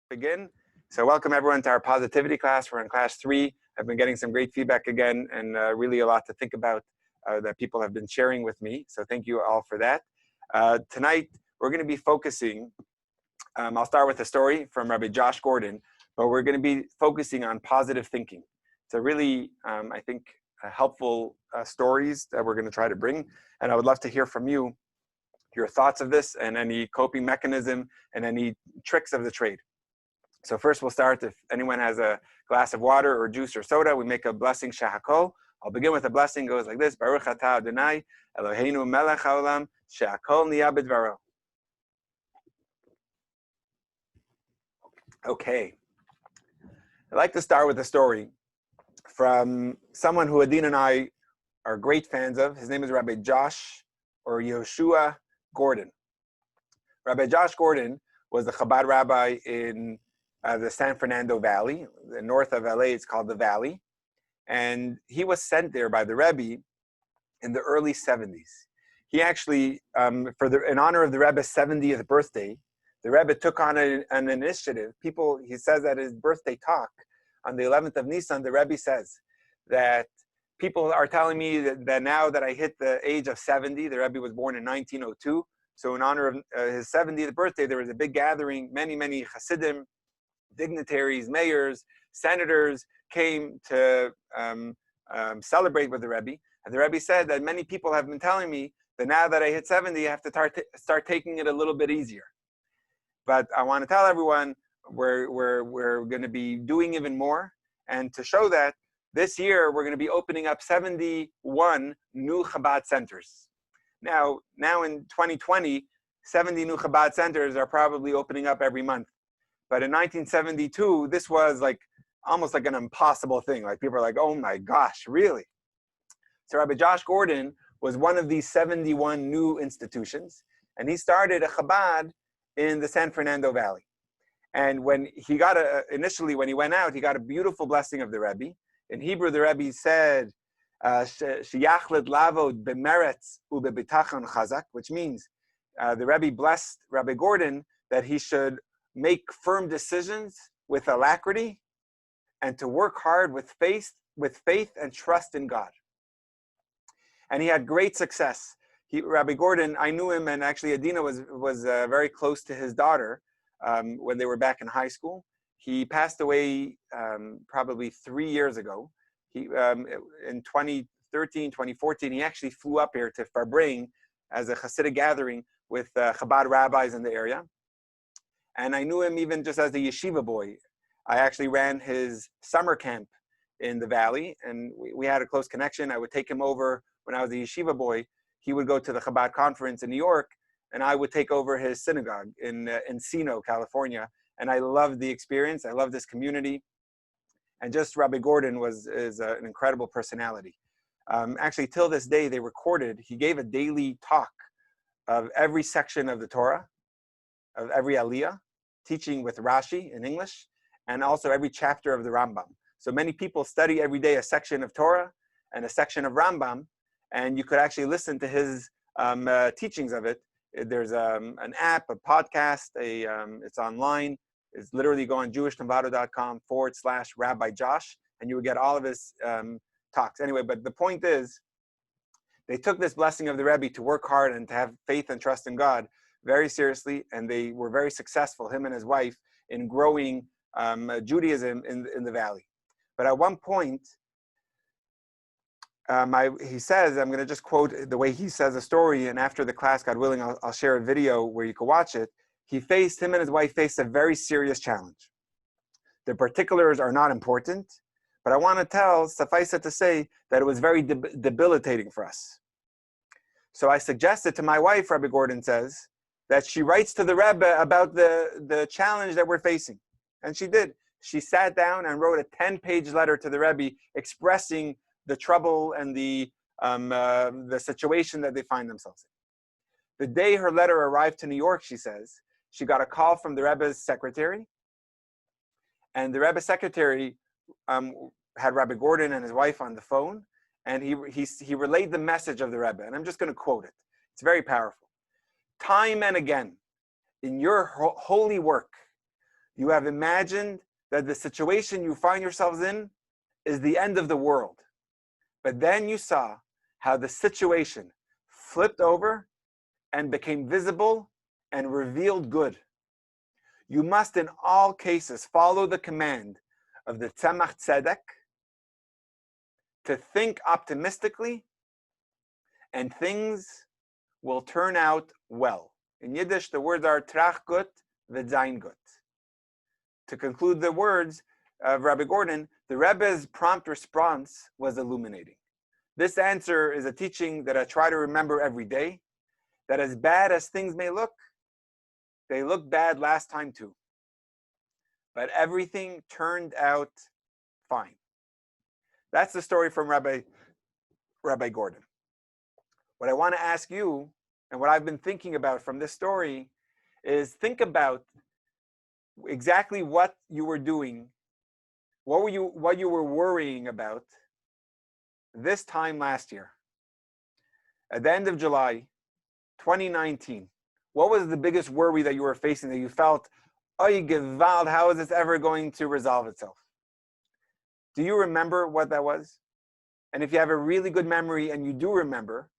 Begin. So welcome everyone to our positivity class. We're in class 3. I've been getting some great feedback again and really a lot to think about that people have been sharing with me. So thank you all for that. Tonight, we're going to be focusing, I'll start with a story from Rabbi Josh Gordon, but we're going to be focusing on positive thinking. So really, I think, helpful stories that we're going to try to bring. And I would love to hear from you, your thoughts of this and any coping mechanism and any tricks of the trade. So first we'll start, if anyone has a glass of water or juice or soda, we make a blessing shehakol. I'll begin with a blessing, it goes like this, Baruch atah Adonai, Eloheinu melech haolam, shehakol niyah b'dvaro. Okay. I'd like to start with a story from someone who Adin and I are great fans of. His name is Rabbi Josh or Yehoshua Gordon. Rabbi Josh Gordon was the Chabad rabbi in the San Fernando Valley. The north of LA, it's called the Valley. And he was sent there by the Rebbe in the early 70s. He actually, in honor of the Rebbe's 70th birthday, the Rebbe took on an initiative. He says at his birthday talk on the 11th of Nisan, the Rebbe says that people are telling me that now that I hit the age of 70, the Rebbe was born in 1902. So in honor of his 70th birthday, there was a big gathering. Many Hasidim, dignitaries, mayors, senators came to celebrate with the Rebbe. And the Rebbe said that many people have been telling me that now that I hit 70, I have to start taking it a little bit easier. But I want to tell everyone we're going to be doing even more. And to show that, this year we're going to be opening up 71 new Chabad centers. Now in 2020, 70 new Chabad centers are probably opening up every month. But in 1972, this was almost like an impossible thing. Like people are like, oh my gosh, really? So Rabbi Josh Gordon was one of these 71 new institutions. And he started a Chabad in the San Fernando Valley. And when he got initially when he went out, he got a beautiful blessing of the Rebbe. In Hebrew, the Rebbe said, Sheyachled lavod bemeretz ubebitachon chazak, which means the Rebbe blessed Rabbi Gordon that he should make firm decisions with alacrity and to work hard with faith and trust in God. And he had great success. Rabbi Gordon, I knew him, and actually Adina was very close to his daughter when they were back in high school. He passed away probably 3 years ago. In 2013, 2014, he actually flew up here to Farbrengen as a Hasidic gathering with Chabad rabbis in the area. And I knew him even just as a yeshiva boy. I actually ran his summer camp in the Valley, and we had a close connection. I would take him over when I was a yeshiva boy. He would go to the Chabad conference in New York, and I would take over his synagogue in Encino, California. And I loved the experience. I loved this community. And just Rabbi Gordon is an incredible personality. Actually, till this day, he gave a daily talk of every section of the Torah, of every aliyah, teaching with Rashi in English, and also every chapter of the Rambam. So many people study every day a section of Torah and a section of Rambam, and you could actually listen to his teachings of it. There's an app, a podcast, it's online. It's literally go on jewishnevada.com/Rabbi Josh, and you would get all of his talks. Anyway, but the point is, they took this blessing of the Rebbe to work hard and to have faith and trust in God very seriously, and they were very successful, him and his wife, in growing Judaism in the Valley. But at one point, he says, I'm going to just quote the way he says the story, and after the class, God willing, I'll share a video where you can watch it. Him and his wife faced a very serious challenge. The particulars are not important, but I want to suffice it to say that it was very debilitating for us. So I suggested to my wife, Rabbi Gordon says, that she writes to the Rebbe about the challenge that we're facing. And she did. She sat down and wrote a 10-page letter to the Rebbe expressing the trouble and the situation that they find themselves in. The day her letter arrived to New York, she says, she got a call from the Rebbe's secretary. And the Rebbe's secretary had Rabbi Gordon and his wife on the phone. And he relayed the message of the Rebbe. And I'm just going to quote it. It's very powerful. Time and again, in your holy work, You have imagined that the situation you find yourselves in is the end of the world. But then you saw how the situation flipped over and became visible and revealed good. You must in all cases follow the command of the Tzemach Tzedek to think optimistically, and things will turn out well. In Yiddish, the words are trach gut v'zayin gut. To conclude the words of Rabbi Gordon, the Rebbe's prompt response was illuminating. This answer is a teaching that I try to remember every day, that as bad as things may look, they looked bad last time too. But everything turned out fine. That's the story from Rabbi Gordon. What I want to ask you, and what I've been thinking about from this story, is think about exactly what you were doing, what you were worrying about this time last year. At the end of July 2019, what was the biggest worry that you were facing, that you felt, oy gewalt, how is this ever going to resolve itself? Do you remember what that was? And if you have a really good memory and you do remember,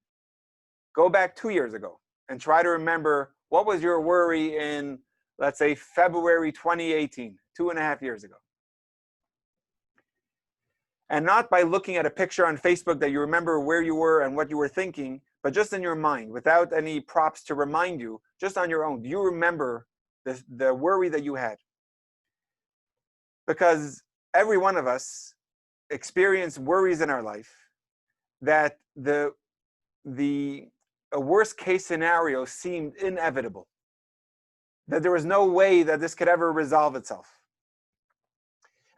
go back 2 years ago and try to remember what was your worry in, let's say, February 2018, 2.5 years ago. And not by looking at a picture on Facebook that you remember where you were and what you were thinking, but just in your mind, without any props to remind you, just on your own. Do you remember the worry that you had? Because every one of us experience worries in our life that a worst case scenario seemed inevitable, that there was no way that this could ever resolve itself.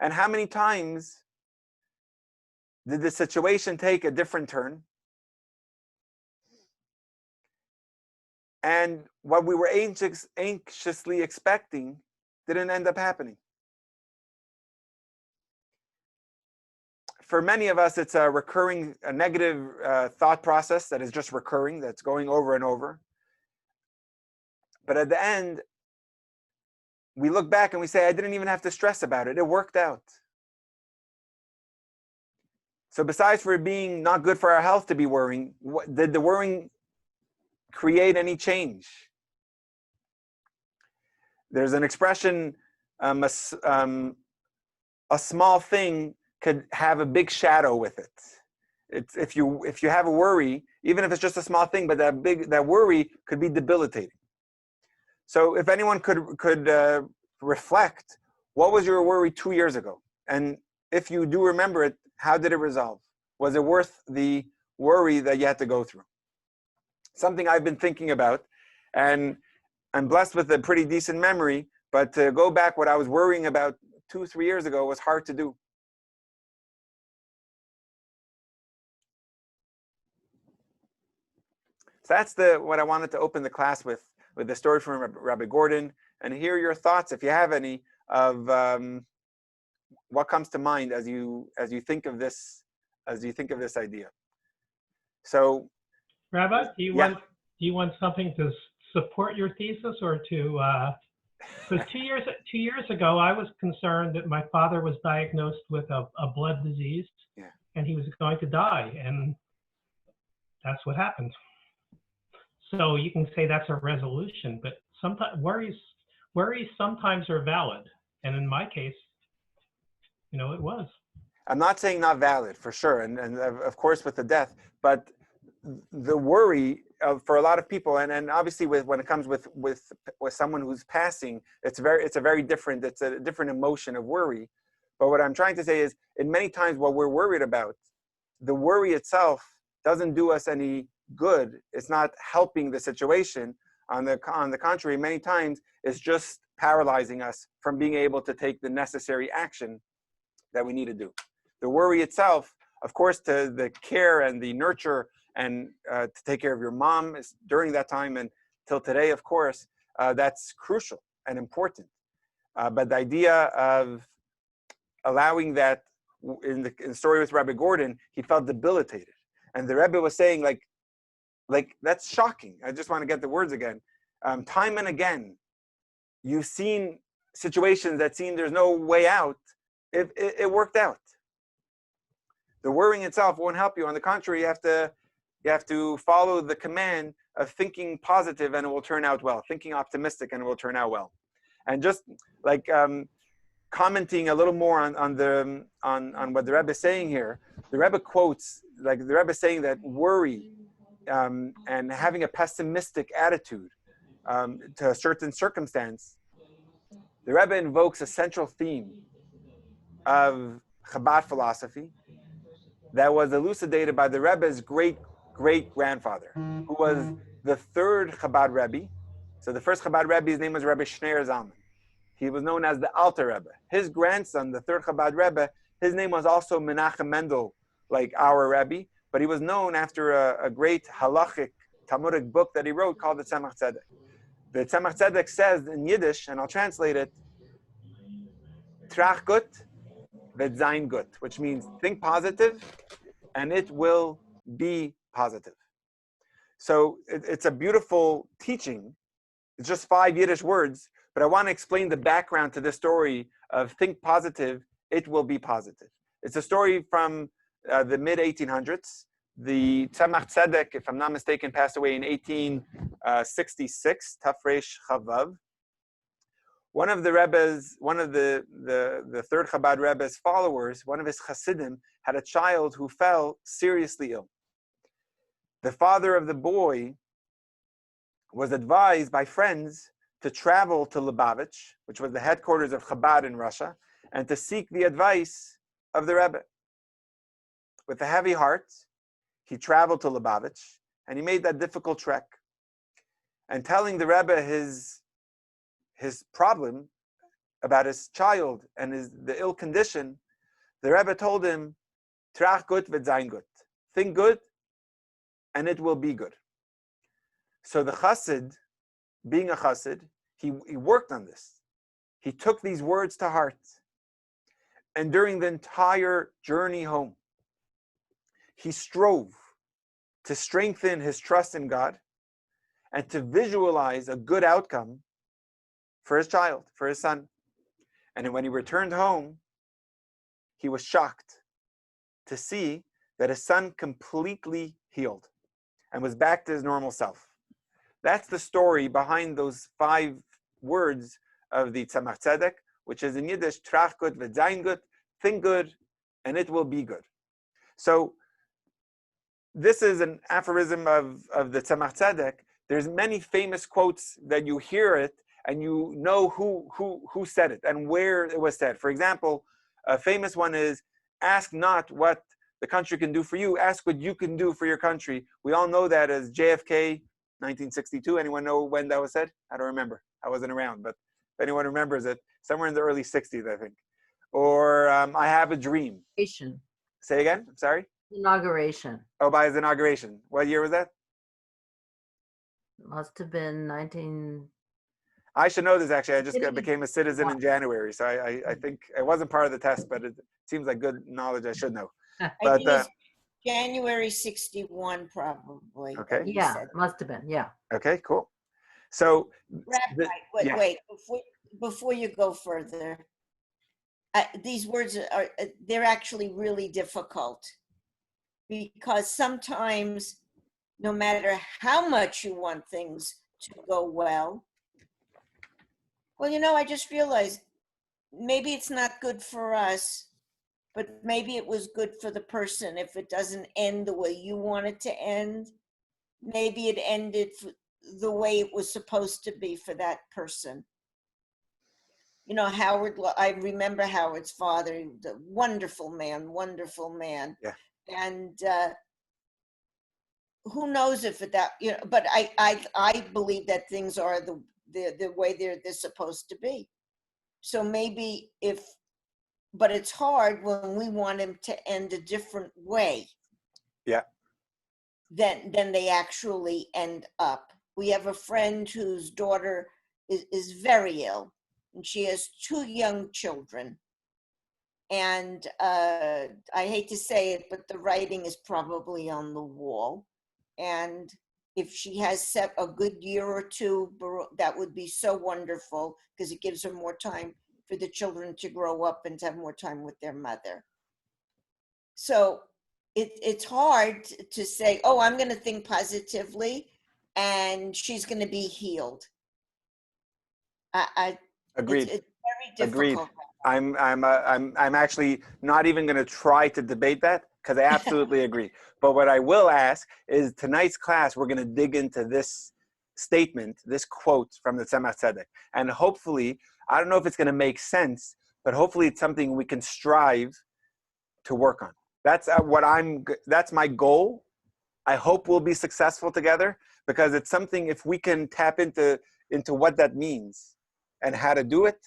And how many times did the situation take a different turn? And what we were anxiously expecting didn't end up happening. For many of us, it's a negative thought process that is just recurring, that's going over and over. But at the end, we look back and we say, I didn't even have to stress about it. It worked out. So besides for it being not good for our health to be worrying, did the worrying create any change? There's an expression, a small thing could have a big shadow with it. It's, if you have a worry, even if it's just a small thing, but that worry could be debilitating. So if anyone could reflect, what was your worry 2 years ago? And if you do remember it, how did it resolve? Was it worth the worry that you had to go through? Something I've been thinking about, and I'm blessed with a pretty decent memory, but to go back, what I was worrying about 2-3 years ago was hard to do. So that's what I wanted to open the class with the story from Rabbi Gordon, and hear your thoughts, if you have any, of what comes to mind as you think of this idea. So, Rabbi, do you want something to support your thesis, or to? Because 2 years ago, I was concerned that my father was diagnosed with a blood disease, and he was going to die, and that's what happened. So you can say that's a resolution, but sometimes worries sometimes are valid, and in my case, it was. I'm not saying not valid, for sure, and of course with the death, but the worry for a lot of people, and obviously when it comes with someone who's passing, it's a different emotion of worry. But what I'm trying to say is, in many times what we're worried about, the worry itself doesn't do us any good. It's not helping the situation. On the contrary, many times it's just paralyzing us from being able to take the necessary action that we need to do. The worry itself, of course, to the care and the nurture and to take care of your mom during that time and till today, of course, that's crucial and important. But the idea of allowing that, in the story with Rabbi Gordon, he felt debilitated. And the Rebbe was saying, like that's shocking. I just want to get the words again. Time and again, you've seen situations that seem there's no way out, it worked out. The worrying itself won't help you. On the contrary, you have to follow the command of thinking positive, and it will turn out well. Thinking optimistic, and it will turn out well. And just like commenting a little more on what the Rebbe is saying here, the Rebbe quotes, like the Rebbe is saying that worry and having a pessimistic attitude to a certain circumstance, the Rebbe invokes a central theme of Chabad philosophy that was elucidated by the Rebbe's great-great-grandfather, who was the third Chabad Rebbe. So the first Chabad Rebbe, his name was Rebbe Shneir Zalman. He was known as the Alter Rebbe. His grandson, the third Chabad Rebbe, his name was also Menachem Mendel, like our Rebbe, but he was known after a great halachic Talmudic book that he wrote called the Tzemach Tzedek. The Tzemach Tzedek says in Yiddish, and I'll translate it, Trach gut, vet sein gut, which means think positive, and it will be positive. So it's a beautiful teaching. It's just 5 Yiddish words, but I want to explain the background to this story of think positive, it will be positive. It's a story from the mid-1800s. The Tzemach Tzedek, if I'm not mistaken, passed away in 1866, Tafresh Chavav. One of the Rebbe's, one of the third Chabad Rebbe's followers, one of his Hasidim, had a child who fell seriously ill. The father of the boy was advised by friends to travel to Lubavitch, which was the headquarters of Chabad in Russia, and to seek the advice of the Rebbe. With a heavy heart, he traveled to Lubavitch, and he made that difficult trek. And telling the Rebbe his problem about his child and the ill condition, the Rebbe told him, Trach gut vet sein gut. Think good, and it will be good. So the Chassid, being a Chassid, he worked on this. He took these words to heart. And during the entire journey home, he strove to strengthen his trust in God and to visualize a good outcome for his child, for his son. And when he returned home, he was shocked to see that his son completely healed and was back to his normal self. That's the story behind those 5 words of the Tzemach Tzedek, which is in Yiddish, Trach gut vet sein gut, think good, and it will be good. So this is an aphorism of the Tzemach Tzedek. There's many famous quotes that you hear it and you know who said it and where it was said. For example, a famous one is, ask not what the country can do for you, ask what you can do for your country. We all know that as JFK, 1962. Anyone know when that was said? I don't remember. I wasn't around, but if anyone remembers it, somewhere in the early 60s, I think. Or I have a dream. Say again, I'm sorry? Inauguration. Oh, by his inauguration. What year was that? It must have been 19. I should know this, actually. I just became a citizen in January, so I think it wasn't part of the test, but it seems like good knowledge I should know. I think it was January 61, probably. Okay. Yeah, must have been, yeah. Okay, cool. So, Rabbi, wait, before you go further, these words they're actually really difficult, because sometimes no matter how much you want things to go well, I just realized maybe it's not good for us, but maybe it was good for the person. If it doesn't end the way you want it to end, maybe it ended the way it was supposed to be for that person. Howard, I remember Howard's father, the wonderful man. Yeah. And who knows if that, but I believe that things are the way they're supposed to be. So maybe but it's hard when we want him to end a different way. Yeah. Than they actually end up. We have a friend whose daughter is very ill, and she has 2 young children. And I hate to say it, but the writing is probably on the wall. And if she has set a good year or two, that would be so wonderful because it gives her more time for the children to grow up and to have more time with their mother. So it's hard to say, oh, I'm going to think positively and she's going to be healed. Agreed. It's very Agreed. difficult. I'm actually not even going to try to debate that because I absolutely agree. But what I will ask is tonight's class, we're going to dig into this statement, this quote from the Tzemach Tzedek. And hopefully, I don't know if it's going to make sense, but hopefully it's something we can strive to work on. That's that's my goal. I hope we'll be successful together because it's something, if we can tap into what that means and how to do it,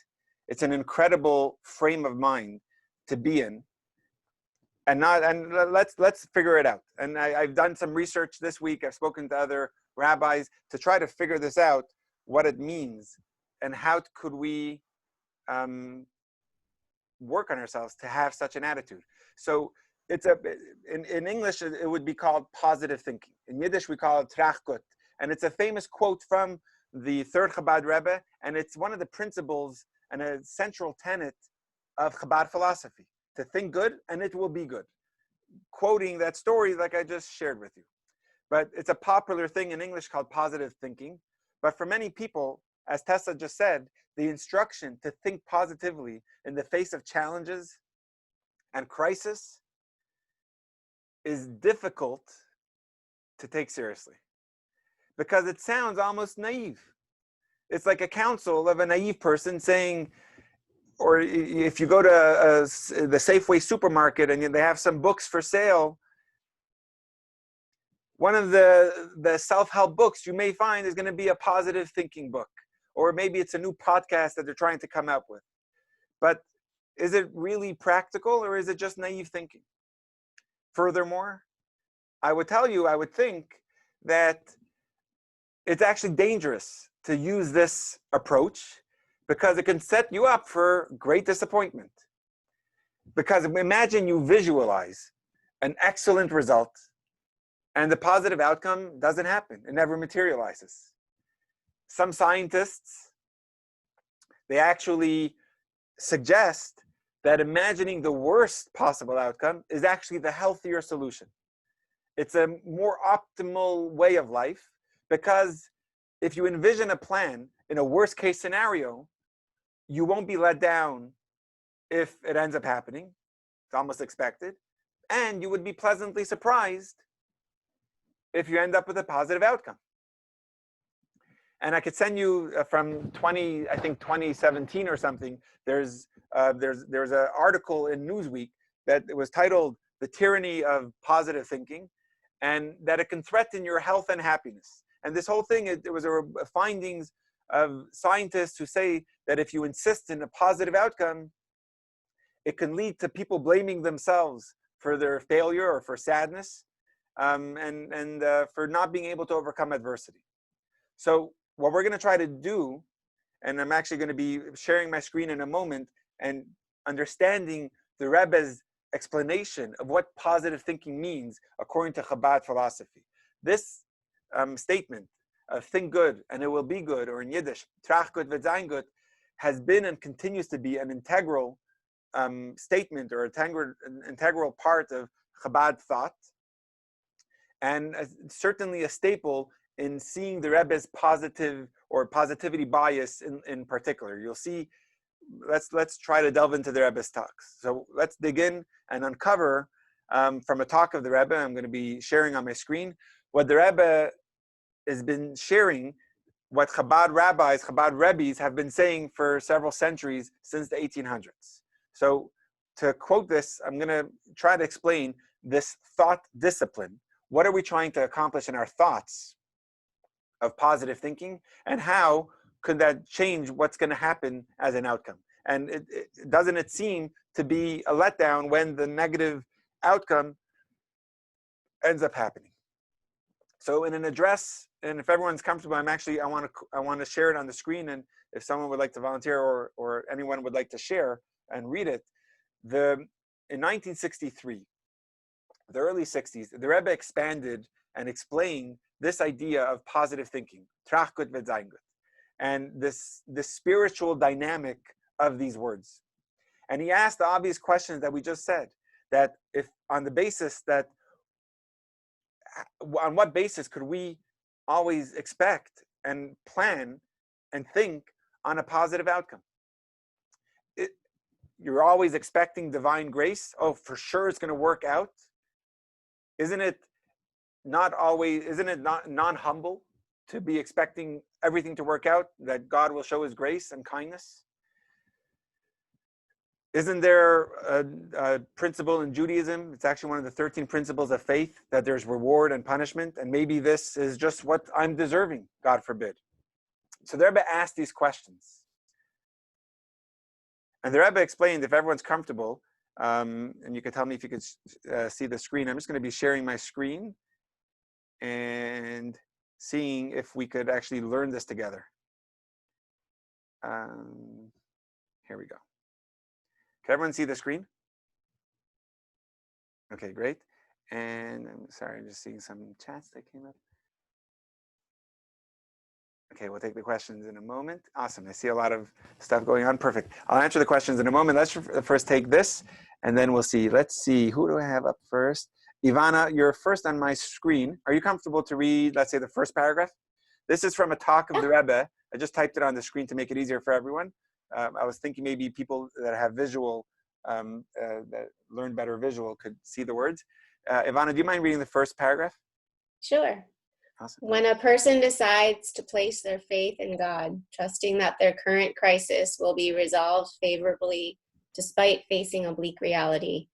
it's an incredible frame of mind to be in. And let's figure it out. And I've done some research this week. I've spoken to other rabbis to try to figure this out, what it means, and how could we work on ourselves to have such an attitude. So it's in English, it would be called positive thinking. In Yiddish, we call it trachgut. And it's a famous quote from the third Chabad Rebbe, and it's one of the principles and a central tenet of Chabad philosophy, to think good and it will be good. Quoting that story like I just shared with you. But it's a popular thing in English called positive thinking. But for many people, as Tessa just said, the instruction to think positively in the face of challenges and crisis is difficult to take seriously because it sounds almost naive. It's like a counsel of a naive person saying, or if you go to the Safeway supermarket and they have some books for sale, one of the self-help books you may find is going to be a positive thinking book, or maybe it's a new podcast that they're trying to come up with. But is it really practical, or is it just naive thinking? Furthermore, I would think that it's actually dangerous to use this approach because it can set you up for great disappointment. Because imagine you visualize an excellent result and the positive outcome doesn't happen. It never materializes. Some scientists, they actually suggest that imagining the worst possible outcome is actually the healthier solution. It's a more optimal way of life because if you envision a plan in a worst case scenario, you won't be let down if it ends up happening. It's almost expected. And you would be pleasantly surprised if you end up with a positive outcome. And I could send you from 2017 or something, there's an article in Newsweek that was titled "The Tyranny of Positive Thinking," and that it can threaten your health and happiness. And this whole thing, it was a findings of scientists who say that if you insist in a positive outcome, it can lead to people blaming themselves for their failure or for sadness, and for not being able to overcome adversity. So what we're going to try to do, and I'm actually going to be sharing my screen in a moment and understanding the Rebbe's explanation of what positive thinking means according to Chabad philosophy. This statement of think good and it will be good, or in Yiddish, trach gut wird sein gut, has been and continues to be an integral statement or an integral part of Chabad thought, and certainly a staple in seeing the Rebbe's positive or positivity bias in particular. You'll see, let's try to delve into the Rebbe's talks. So let's dig in and uncover from a talk of the Rebbe, I'm going to be sharing on my screen, what the Rebbe has been sharing, what Chabad rabbis, Chabad Rebbes have been saying for several centuries since the 1800s. So to quote this, I'm going to try to explain this thought discipline. What are we trying to accomplish in our thoughts of positive thinking, and how could that change what's going to happen as an outcome? And doesn't it seem to be a letdown when the negative outcome ends up happening? So in an address, and if everyone's comfortable, I want to share it on the screen, and if someone would like to volunteer or anyone would like to share and read it, in 1963, the early 60s, the Rebbe expanded and explained this idea of positive thinking, trach gut wird sein gut, and this spiritual dynamic of these words. And he asked the obvious questions that we just said, that if on the basis that, on what basis could we always expect and plan and think on a positive outcome? You're always expecting divine grace. Oh, for sure it's going to work out. Isn't it not non-humble to be expecting everything to work out, that God will show his grace and kindness? Isn't there a principle in Judaism? It's actually one of the 13 principles of faith, that there's reward and punishment. And maybe this is just what I'm deserving, God forbid. So the Rebbe asked these questions. And the Rebbe explained, if everyone's comfortable, and you can tell me if you could see the screen. I'm just going to be sharing my screen and seeing if we could actually learn this together. Here we go. Can everyone see the screen? Okay, great. And I'm sorry, I'm just seeing some chats that came up. Okay, we'll take the questions in a moment. Awesome, I see a lot of stuff going on. Perfect. I'll answer the questions in a moment. Let's first take this, and then we'll see. Let's see, who do I have up first? Ivana, you're first on my screen. Are you comfortable to read, let's say, the first paragraph? This is from a talk of the Rebbe. I just typed it on the screen to make it easier for everyone. I was thinking maybe people that have visual, that learn better visual could see the words. Ivana, do you mind reading the first paragraph? Sure. Awesome. When a person decides to place their faith in God, trusting that their current crisis will be resolved favorably despite facing a bleak reality,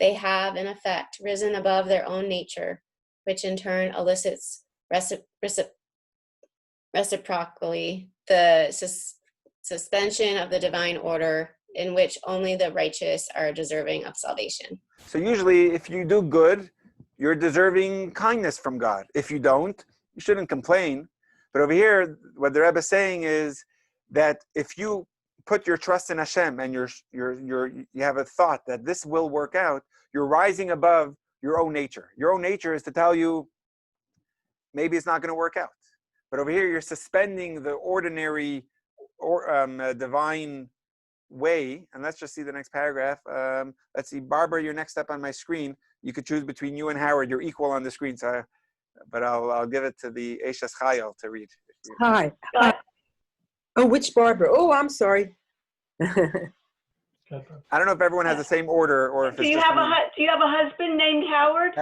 they have, in effect, risen above their own nature, which in turn elicits reciprocally the suspension of the divine order in which only the righteous are deserving of salvation. So usually if you do good, you're deserving kindness from God. If you don't, you shouldn't complain. But over here, what the Rebbe is saying is that if you put your trust in Hashem and you have a thought that this will work out, you're rising above your own nature. Your own nature is to tell you maybe it's not going to work out. But over here, you're suspending the ordinary or divine way. And let's just see the next paragraph. Let's see, Barbara, you're next up on my screen. You could choose between you and Howard. You're equal on the screen, but I'll give it to the Eishes Chayil to read. Hi. Oh, which Barbara? Oh, I'm sorry. I don't know if everyone has the same order or if Do it's you just have me. do you have a husband named Howard?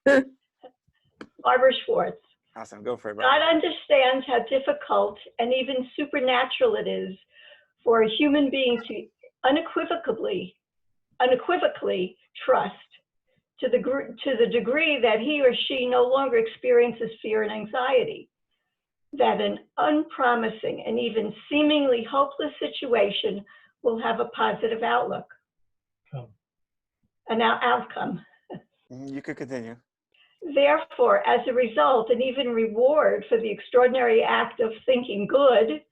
No. Barbara Schwartz. Awesome, go for it, God Barbara. understands how difficult and even supernatural it is for a human being to unequivocally trust to the degree that he or she no longer experiences fear and anxiety, that an unpromising and even seemingly hopeless situation will have a positive outlook, an outcome. You could continue. Therefore, as a result, and even reward for the extraordinary act of thinking good,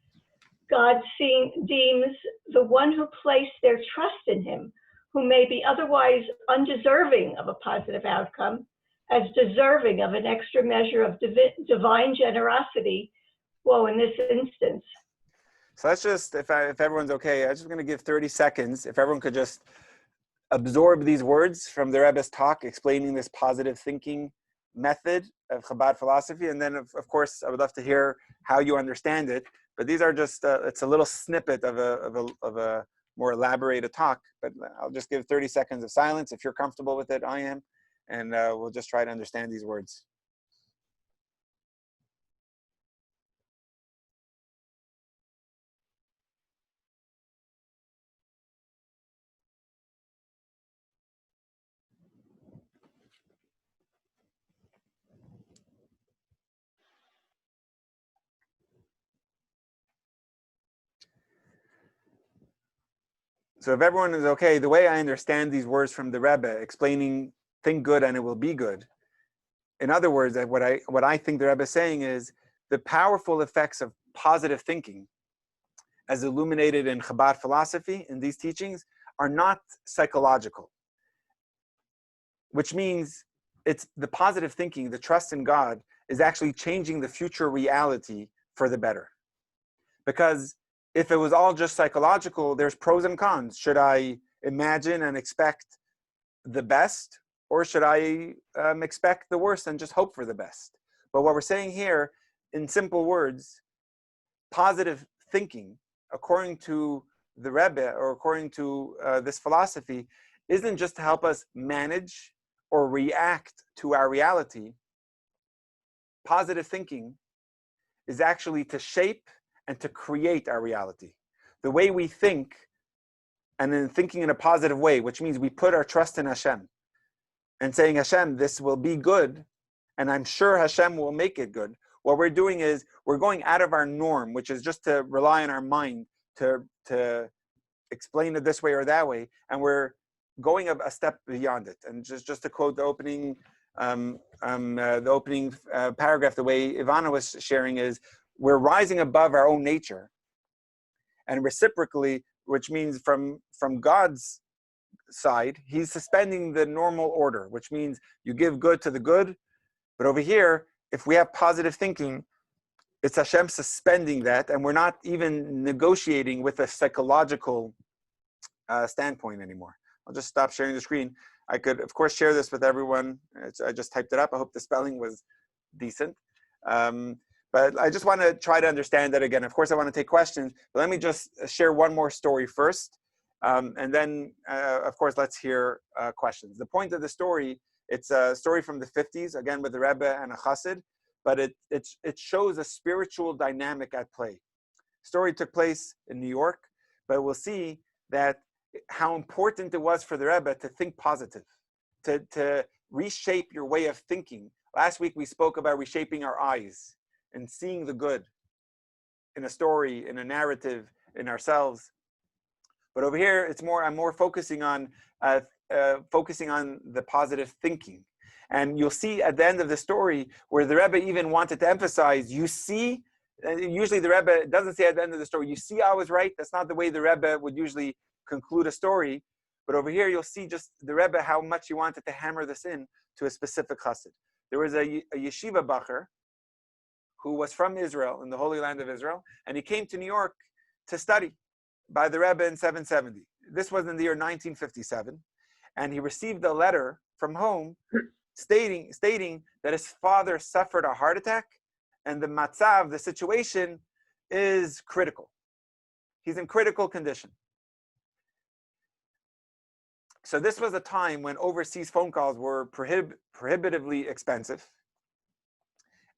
God deems the one who placed their trust in him, who may be otherwise undeserving of a positive outcome, as deserving of an extra measure of divine generosity. Well, in this instance. So let's just, if everyone's okay, I'm just going to give 30 seconds. If everyone could just absorb these words from the Rebbe's talk, explaining this positive thinking method of Chabad philosophy. And then, of course, I would love to hear how you understand it. But these are just, it's a little snippet of a more elaborated talk. But I'll just give 30 seconds of silence. If you're comfortable with it, I am. And we'll just try to understand these words. So if everyone is okay, the way I understand these words from the Rebbe, explaining think good and it will be good. In other words, what I think the Rebbe is saying is the powerful effects of positive thinking, as illuminated in Chabad philosophy, in these teachings, are not psychological. Which means it's the positive thinking, the trust in God is actually changing the future reality for the better. Because if it was all just psychological, there's pros and cons. Should I imagine and expect the best, or should I expect the worst and just hope for the best? But what we're saying here, in simple words, positive thinking, according to the Rebbe, or according to this philosophy, isn't just to help us manage or react to our reality. Positive thinking is actually to shape and to create our reality. The way we think, and then thinking in a positive way, which means we put our trust in Hashem and saying, Hashem, this will be good, and I'm sure Hashem will make it good. What we're doing is we're going out of our norm, which is just to rely on our mind to explain it this way or that way, and we're going a step beyond it. And just to quote the opening paragraph, the way Ivana was sharing is, we're rising above our own nature, and reciprocally, which means from God's side, he's suspending the normal order, which means you give good to the good. But over here, if we have positive thinking, it's Hashem suspending that, and we're not even negotiating with a psychological standpoint anymore. I'll just stop sharing the screen. I could, of course, share this with everyone. I just typed it up. I hope the spelling was decent. But I just want to try to understand that again. Of course, I want to take questions, but let me just share one more story first. And then, of course, let's hear questions. The point of the story, it's a story from the 50s, again, with the Rebbe and a Chassid, but it shows a spiritual dynamic at play. The story took place in New York, but we'll see that how important it was for the Rebbe to think positive, to reshape your way of thinking. Last week, we spoke about reshaping our eyes and seeing the good in a story, in a narrative, in ourselves. But over here, I'm more focusing on the positive thinking. And you'll see at the end of the story where the Rebbe even wanted to emphasize, you see, usually the Rebbe doesn't say at the end of the story, you see I was right. That's not the way the Rebbe would usually conclude a story. But over here, you'll see just the Rebbe, how much he wanted to hammer this in to a specific chassid. There was a yeshiva bacher who was from Israel, in the Holy Land of Israel, and he came to New York to study by the Rebbe in 770. This was in the year 1957, and he received a letter from home stating that his father suffered a heart attack, and the matzav, the situation, is critical. He's in critical condition. So this was a time when overseas phone calls were prohibitively expensive,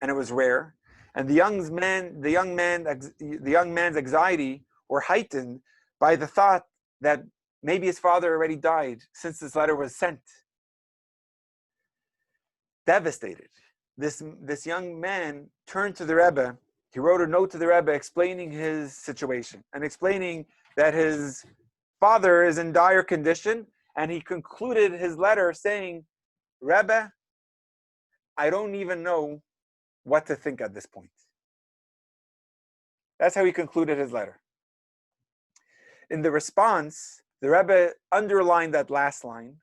and it was rare. And the young man's anxiety were heightened by the thought that maybe his father already died since this letter was sent. Devastated, this young man turned to the Rebbe. He wrote a note to the Rebbe explaining his situation and explaining that his father is in dire condition. And he concluded his letter saying, Rebbe, I don't even know what to think at this point. That's how he concluded his letter. In the response, the Rebbe underlined that last line,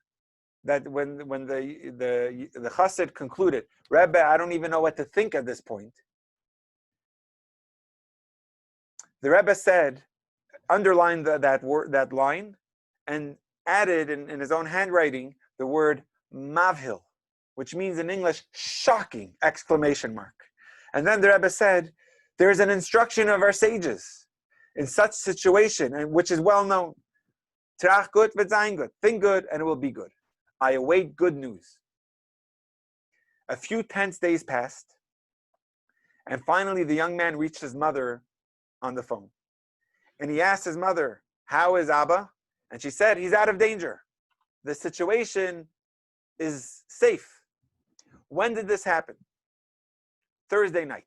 that when the Chassid concluded, Rebbe, I don't even know what to think at this point. The Rebbe said, underlined that line, and added in his own handwriting the word mavhil, which means in English, shocking, exclamation mark. And then the Rebbe said, there's an instruction of our sages in such situation, and which is well known. Trach gut v'zayin gut. Think good and it will be good. I await good news. A few tense days passed, and finally the young man reached his mother on the phone. And he asked his mother, how is Abba? And she said, he's out of danger. The situation is safe. When did this happen? Thursday night.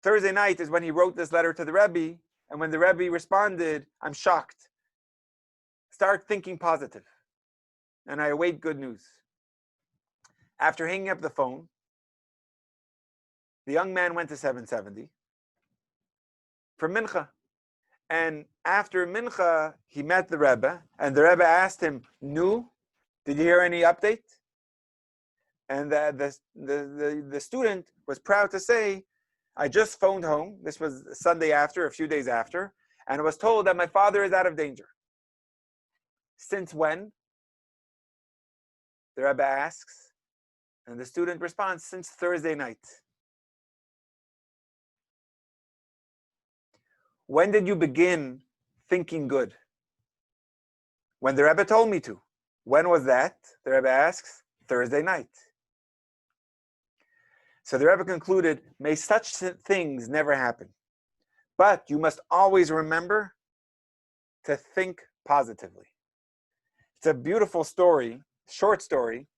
Thursday night is when he wrote this letter to the Rebbe, and when the Rebbe responded, I'm shocked. Start thinking positive, and I await good news. After hanging up the phone, the young man went to 770 for Mincha. And after Mincha, he met the Rebbe, and the Rebbe asked him, Nu, did you hear any update? And the student was proud to say, I just phoned home. This was Sunday after, a few days after, and was told that my father is out of danger. Since when? The Rebbe asks, and the student responds, since Thursday night. When did you begin thinking good? When the Rebbe told me to. When was that? The Rebbe asks, Thursday night. So the Rebbe concluded, may such things never happen. But you must always remember to think positively. It's a beautiful story, short story.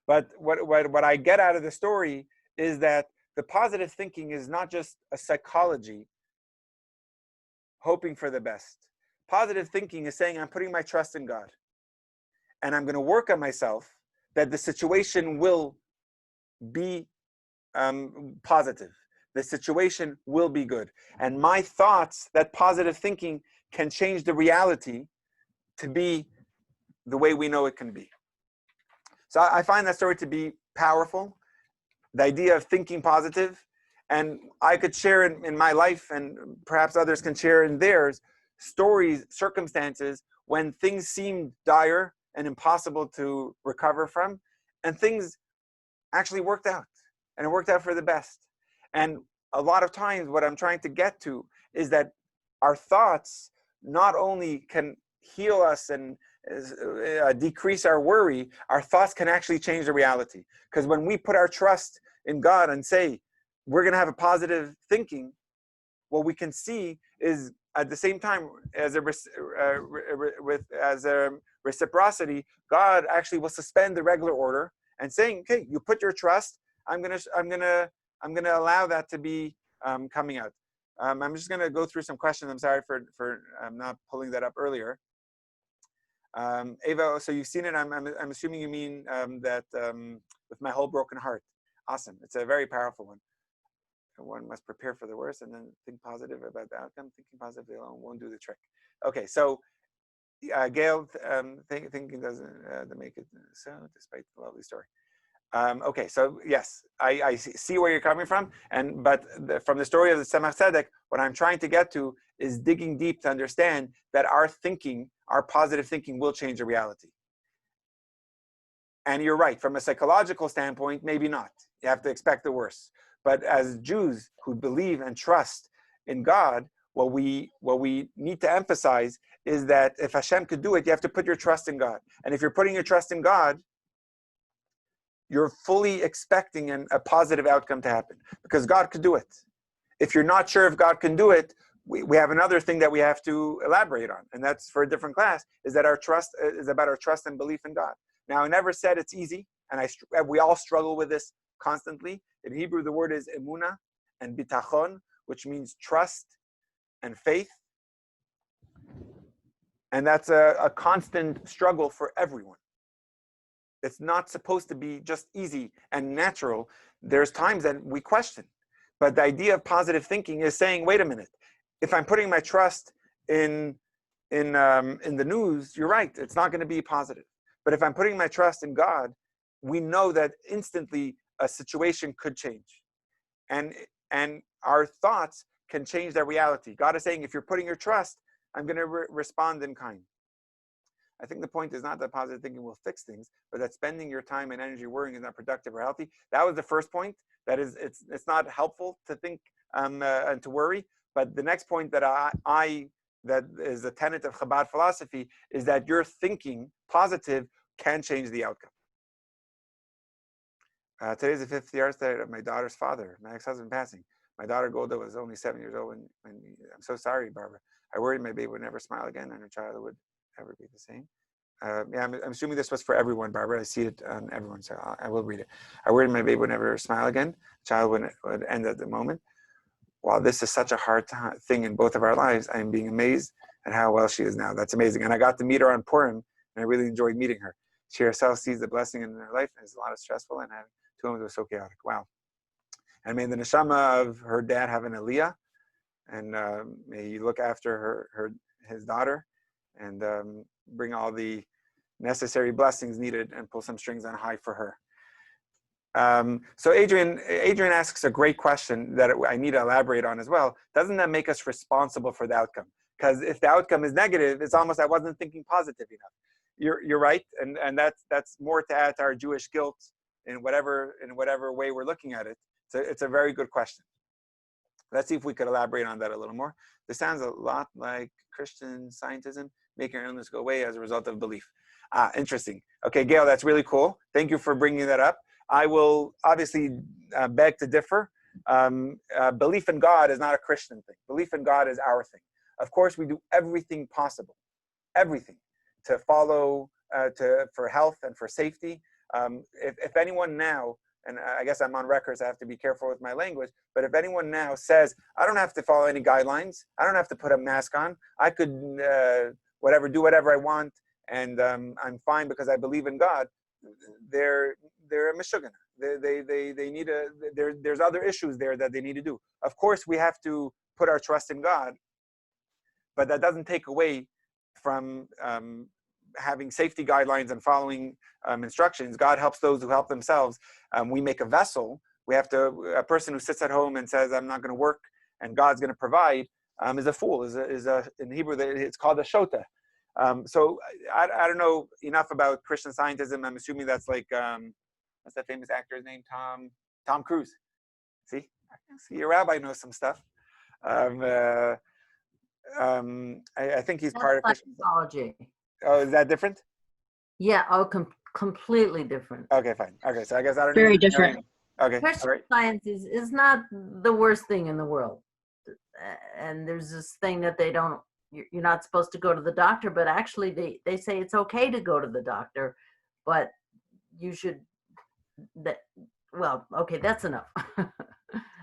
But what I get out of the story is that the positive thinking is not just a psychology hoping for the best. Positive thinking is saying, I'm putting my trust in God. And I'm going to work on myself that the situation will be positive. The situation will be good. And my thoughts, that positive thinking, can change the reality to be the way we know it can be. So I find that story to be powerful. The idea of thinking positive. And I could share in my life, and perhaps others can share in theirs, stories, circumstances when things seemed dire and impossible to recover from, and things actually worked out, and it worked out for the best. And a lot of times what I'm trying to get to is that our thoughts not only can heal us and decrease our worry, our thoughts can actually change the reality. Because when we put our trust in God and say, we're going to have a positive thinking, what we can see is at the same time as a reciprocity, God actually will suspend the regular order and saying, okay, you put your trust, I'm gonna allow that to be coming out. I'm just gonna go through some questions. I'm sorry for not pulling that up earlier. Ava, so you've seen it. I'm assuming you mean that with my whole broken heart. Awesome. It's a very powerful one. One must prepare for the worst and then think positive about the outcome. Thinking positively alone won't do the trick. Okay, so Gail, thinking doesn't make it so, despite the lovely story. Okay, so yes, I see where you're coming from, but from the story of the Tzemach Tzedek, what I'm trying to get to is digging deep to understand that our thinking, our positive thinking, will change the reality. And you're right, from a psychological standpoint, maybe not. You have to expect the worst. But as Jews who believe and trust in God, what we need to emphasize is that if Hashem could do it, you have to put your trust in God. And if you're putting your trust in God, you're fully expecting a positive outcome to happen because God could do it. If you're not sure if God can do it, we have another thing that we have to elaborate on, and that's for a different class, is that our trust is about our trust and belief in God. Now, I never said it's easy, and we all struggle with this constantly. In Hebrew, the word is emunah and bitachon, which means trust and faith. And that's a constant struggle for everyone. It's not supposed to be just easy and natural. There's times that we question. But the idea of positive thinking is saying, wait a minute, if I'm putting my trust in the news, you're right, it's not going to be positive. But if I'm putting my trust in God, we know that instantly a situation could change. And our thoughts can change their reality. God is saying, if you're putting your trust, I'm going to respond in kind. I think the point is not that positive thinking will fix things, but that spending your time and energy worrying is not productive or healthy. That was the first point. That is, it's not helpful to think and to worry. But the next point that that is a tenet of Chabad philosophy is that your thinking positive can change the outcome. Today's the 5th year of my daughter's father, my ex-husband, passing. My daughter Golda was only 7 years old, and I'm so sorry, Barbara. I worried my baby would never smile again, and her child would ever be the same. Yeah, I'm assuming this was for everyone, Barbara. I see it on everyone, so I will read it. I worried my baby would never smile again. Child would end at the moment. While this is such a hard thing in both of our lives, I am being amazed at how well she is now. That's amazing. And I got to meet her on Purim, and I really enjoyed meeting her. She herself sees the blessing in her life, and it's a lot of stressful, and having 2 homes was so chaotic. Wow. And may the neshama of her dad have an aliyah, and may you look after his daughter, and bring all the necessary blessings needed and pull some strings on high for her. So Adrian asks a great question that I need to elaborate on as well. Doesn't that make us responsible for the outcome? Because if the outcome is negative, it's almost I wasn't thinking positive enough. You're right, and that's more to add to our Jewish guilt in whatever way we're looking at it. So it's a very good question. Let's see if we could elaborate on that a little more. This sounds a lot like Christian Scientism, making our illness go away as a result of belief. Interesting. Okay, Gail, that's really cool. Thank you for bringing that up. I will obviously beg to differ. Belief in God is not a Christian thing. Belief in God is our thing. Of course, we do everything possible, everything, to follow, for health and for safety. If anyone now, and I guess I'm on record, so I have to be careful with my language, but if anyone now says, I don't have to follow any guidelines, I don't have to put a mask on, I could do whatever I want, and I'm fine because I believe in God, they're a meshugana. They need there's other issues there that they need to do. Of course, we have to put our trust in God, but that doesn't take away from having safety guidelines and following instructions. God helps those who help themselves. We make a vessel. A person who sits at home and says, I'm not going to work and God's going to provide, is a fool, in Hebrew, it's called a shota. So I don't know enough about Christian Scientism. I'm assuming that's like, what's that famous actor's name? Tom Cruise. See, your rabbi knows some stuff. I think he's part of Christian Scientology. Oh, is that different? Yeah, completely different. Okay, fine. Okay, so I guess I don't Very need to know different. anything. Okay, Christian all right. Science is not the worst thing in the world. And there's this thing that you're not supposed to go to the doctor, but actually they say it's okay to go to the doctor, but you should, okay, that's enough.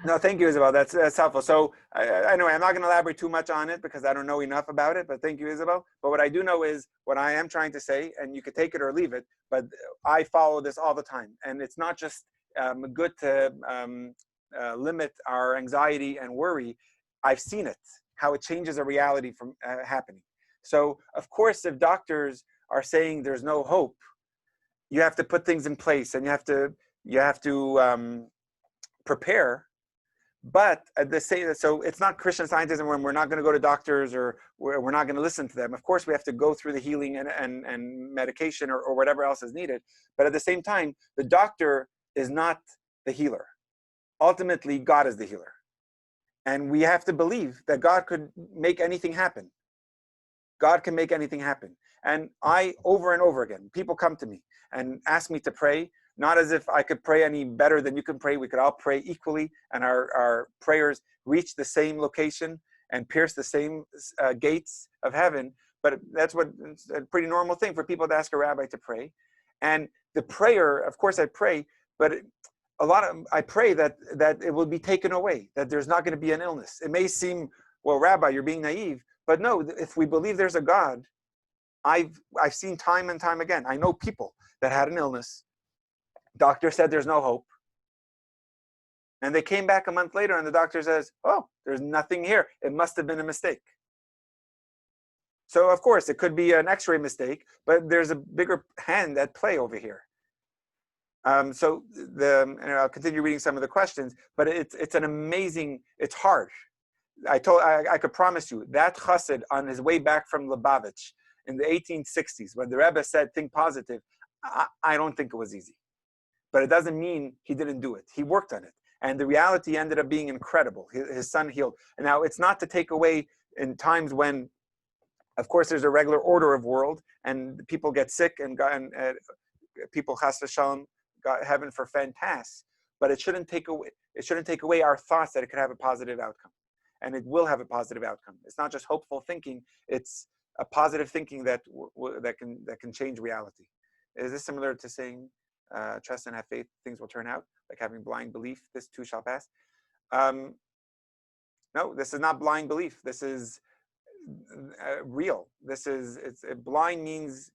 No, thank you, Isabel. That's helpful. So anyway, I'm not going to elaborate too much on it because I don't know enough about it, but thank you, Isabel. But what I do know is what I am trying to say, and you could take it or leave it, but I follow this all the time. And it's not just good to limit our anxiety and worry. I've seen it, how it changes a reality from happening. So of course, if doctors are saying there's no hope, you have to put things in place and you have to prepare. But they say that, so it's not Christian Scientism when we're not going to go to doctors or we're not going to listen to them. Of course, we have to go through the healing and medication or whatever else is needed. But at the same time, the doctor is not the healer. Ultimately, God is the healer. And we have to believe that God could make anything happen. God can make anything happen. And over and over again, people come to me and ask me to pray. Not as if I could pray any better than you can pray. We could all pray equally, and our prayers reach the same location and pierce the same gates of heaven. But it's a pretty normal thing for people to ask a rabbi to pray. And the prayer, of course, I pray, but I pray that it will be taken away, that there's not going to be an illness. It may seem, well, Rabbi, you're being naive, but no. If we believe there's a God, I've seen time and time again. I know people that had an illness. Doctor said there's no hope. And they came back a month later and the doctor says, oh, there's nothing here. It must have been a mistake. So of course it could be an x-ray mistake, but there's a bigger hand at play over here. And I'll continue reading some of the questions, but it's an amazing, it's hard. I could promise you that chassid on his way back from Lubavitch in the 1860s, when the Rebbe said, think positive, I don't think it was easy. But it doesn't mean he didn't do it. He worked on it. And the reality ended up being incredible. His son healed. And now it's not to take away in times when, of course, there's a regular order of world and people get sick and people chas v'shalom, got heaven forfend pass. But it shouldn't take away our thoughts that it could have a positive outcome. And it will have a positive outcome. It's not just hopeful thinking. It's a positive thinking that can change reality. Is this similar to saying, trust and have faith, things will turn out, like having blind belief, this too shall pass? No, this is not blind belief. This is real. Blind means